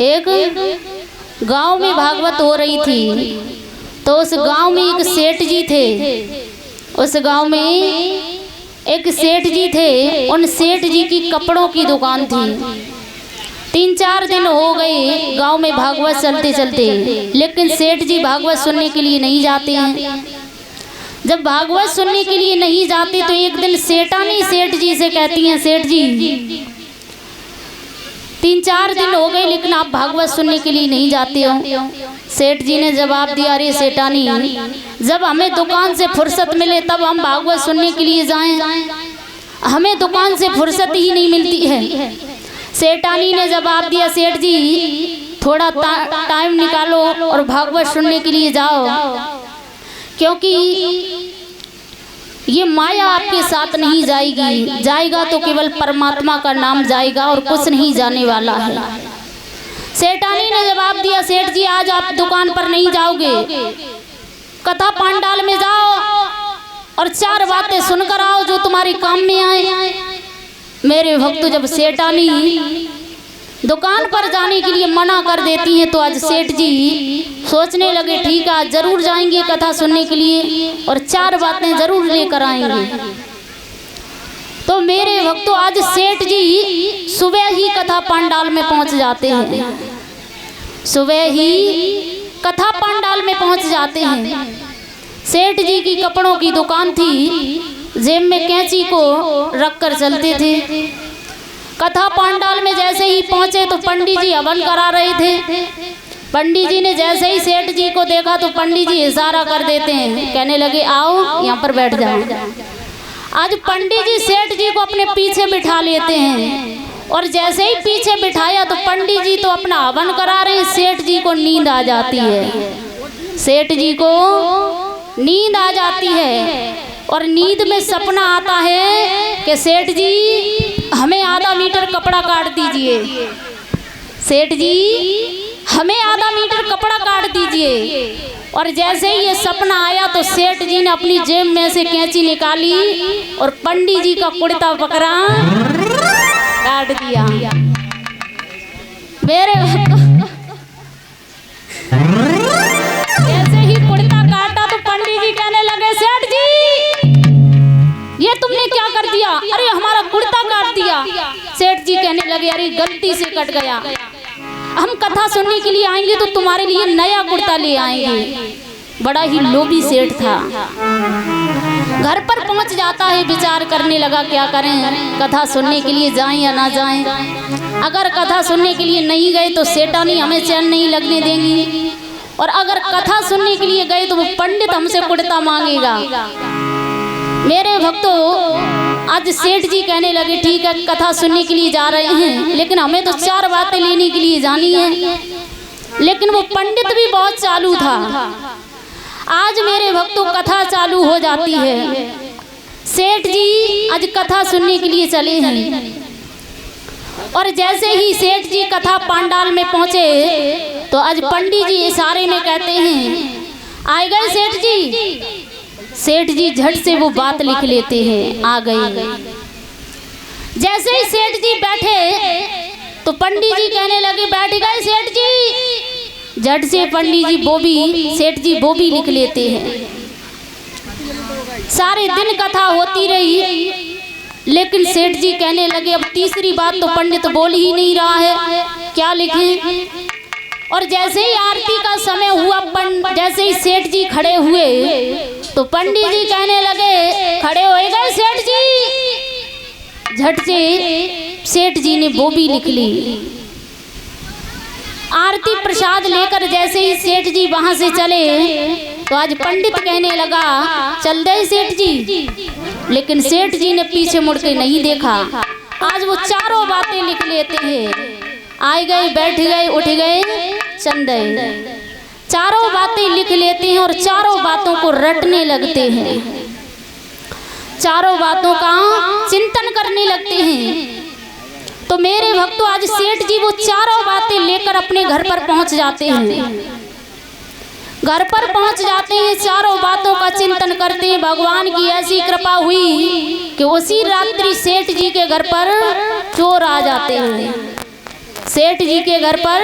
एक गांव में भागवत हो रही थी। तो उस गांव में एक सेठ जी थे। उस गांव में एक सेठ जी थे। उन सेठ जी की कपड़ों की दुकान थी। 3-4 दिन हो गए गांव में भागवत चलते चलते, लेकिन सेठ जी भागवत सुनने के लिए नहीं जाते हैं। जब भागवत सुनने के लिए नहीं जाते तो एक दिन सेठानी सेठ जी से कहती हैं, सेठ जी 3-4 दिन हो गए लेकिन आप भागवत सुनने के लिए नहीं जाते हो। सेठ जी ने जवाब दिया, अरे सेठानी, जब हमें दुकान से फुर्सत मिले तब हम भागवत सुनने के लिए जाएं, हमें दुकान से फुर्सत ही नहीं मिलती है। सेठानी ने जवाब दिया, सेठ जी थोड़ा टाइम निकालो और भागवत सुनने के लिए जाओ, क्योंकि ये माया आपके साथ नहीं जाएगी, जाएगा तो केवल परमात्मा का नाम जाएगा और कुछ नहीं जाने वाला है। सेठानी ने जवाब दिया, सेठ जी आज आप दुकान पर नहीं जाओगे, कथा पांडाल में जाओ और 4 बातें सुनकर आओ जो तुम्हारे काम में आए। मेरे भक्त, जब सेठानी दुकान पर जाने के लिए मना कर देती हैं तो आज सेठ जी सोचने लगे, ठीक है आज जरूर जाएंगे कथा सुनने के लिए और 4 बातें जरूर लेकर आएंगे। तो मेरे भक्तों, आज सेठ जी सुबह ही कथा पांडाल में पहुंच जाते हैं। सुबह ही कथा पांडाल में पहुंच जाते हैं। सेठ जी की कपड़ों की दुकान थी, जेब में कैंची को रखकर चलते थे। कथा पांडाल में जैसे ही पहुंचे तो पंडित जी हवन करा रहे थे। पंडित जी ने जैसे ही सेठ जी को देखा तो पंडित जी इशारा कर देते हैं, कहने लगे आओ यहाँ पर बैठ जाओ। आज पंडित जी सेठ जी को अपने पीछे बिठा लेते हैं और जैसे ही पीछे बिठाया तो पंडित जी तो अपना हवन करा रहे हैं, सेठ जी को नींद आ जाती है। सेठ जी को नींद आ जाती है और नींद में सपना आता है कि सेठ जी हमें आधा मीटर कपड़ा काट दीजिए, सेठ जी हमें आधा मीटर कपड़ा काट दीजिए। और जैसे ही ये सपना आया तो सेठ जी ने अपनी जेब में से कैंची निकाली और पंडित जी का कुर्ता पकड़ा, काट दिया। मेरे जैसे ही कुर्ता काटा तो पंडित जी कहने लगे, सेठ जी ये तुमने क्या कर दिया? अरे हमारा कुर्ता काट दिया। सेठ जी कहने लगे, अरे गलती से कट गया, हम कथा सुनने के लिए आएंगे तो तुम्हारे लिए नया कुर्ता ले आएंगे। बड़ा ही लोभी सेठ था। घर पर पहुंच जाता है, विचार करने लगा क्या करें, कथा सुनने के लिए जाएं या ना जाएं। अगर कथा सुनने के लिए नहीं गए तो सेठानी हमें चैन नहीं लगने देंगी, और अगर कथा सुनने के लिए गए तो वो पंडित हमसे कुर्ता मांगेगा। मेरे भक्तों, आज सेठ जी कहने लगे, ठीक है कथा सुनने के लिए जा रहे हैं लेकिन हमें तो 4 बातें लेने के लिए जानी है। लेकिन वो पंडित भी बहुत चालू था। आज मेरे भक्तों कथा चालू हो जाती है। सेठ जी आज कथा सुनने के लिए चले हैं और जैसे ही सेठ जी कथा पांडाल में पहुंचे तो आज पंडित जी इशारे में कहते हैं, आए गए सेठ जी। सेठ जी झट से वो बात लिख लेते हैं, आ गई। जैसे ही सेठ जी बैठे तो पंडित जी कहने लगे, बैठ गए सेठ जी। झट से पंडित जी बोबी, सेठ जी बोबी लिख लेते हैं। सारे दिन कथा होती रही लेकिन सेठ जी कहने लगे, अब तीसरी बात तो पंडित बोल ही नहीं रहा है, क्या लिखें। और जैसे ही आरती का समय हुआ, जैसे ही सेठ जी खड़े हुए तो पंडित जी कहने लगे, खड़े हो गए सेठ जी। झट से सेठ जी ने बोबी लिख ली। आरती प्रसाद लेकर जैसे ही सेठ जी वहां से चले तो आज पंडित कहने लगा, चल गए सेठ जी। लेकिन सेठ जी ने पीछे मुड़ के नहीं देखा। आज वो 4 बातें लिख लेते हैं, आए गए, बैठ गए, उठ गए, चल गए। 4 बातें लिख लेते हैं और 4 बातों को रटने लगते हैं, 4 बातों का चिंतन करने लगते हैं। तो मेरे भक्तों, आज सेठ जी वो 4 बातें लेकर अपने घर पर पहुंच जाते हैं। घर पर पहुंच जाते हैं, 4 बातों का चिंतन करते हैं। भगवान की ऐसी कृपा हुई कि उसी रात्रि सेठ जी के घर पर चोर आ जाते हैं। सेठ जी के घर पर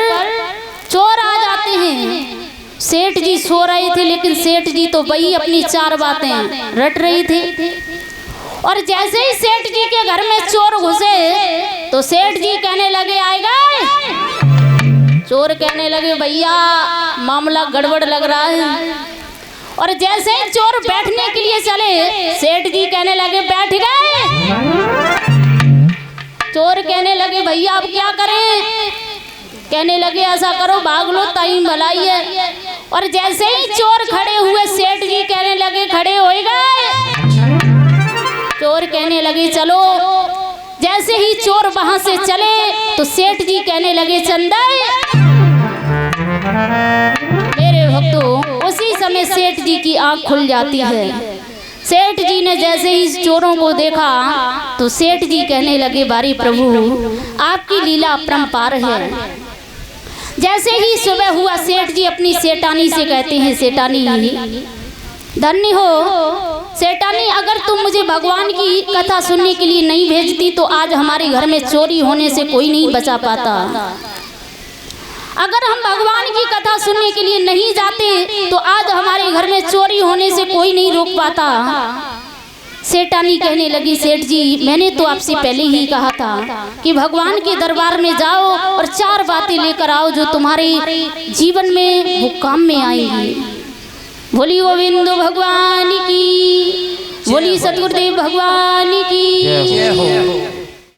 चोर आ जाते हैं। सेठ जी सो रहे थे, लेकिन सेठ जी तो वही अपनी चार बातें रट रही थे। और जैसे ही सेठ जी के घर में चोर घुसे तो सेठ जी कहने लगे आएगा। चोर कहने लगे भैया मामला गड़बड़ लग रहा है। और जैसे ही चोर बैठने के लिए चले, सेठ जी कहने लगे बैठ गए। चोर कहने लगे भैया अब क्या करें? कहने लगे ऐसा करो भाग लो टाइम भलाई है। और जैसे ही चोर खड़े हुए, सेठ जी कहने लगे खड़े हो गए। चोर कहने लगे चलो। जैसे ही चोर वहां से चले तो सेठ जी कहने लगे चंदा। मेरे भक्तों, उसी समय सेठ जी की आंख खुल जाती है। सेठ जी ने जैसे ही चोरों को देखा तो सेठ जी कहने लगे बारी प्रभु आपकी लीला अपरंपार है। जैसे ही सुबह हुआ, सेठ जी अपनी सेठानी से कहते हैं सेठानी धन्य हो सेठानी, अगर तुम मुझे भगवान की कथा सुनने के लिए नहीं भेजती तो आज हमारे घर में चोरी होने से कोई नहीं बचा पाता। अगर हम भगवान की कथा सुनने के लिए नहीं जाते तो आज हमारे घर में चोरी होने से कोई नहीं रोक पाता। सेठानी कहने लगी सेठ जी मैंने तो आपसे पहले ही कहा था कि भगवान के दरबार में जाओ और चार बातें लेकर आओ जो तुम्हारे जीवन में वो काम में आएंगी। बोली गोविंद भगवान की, बोली सतगुरुदेव भगवान की।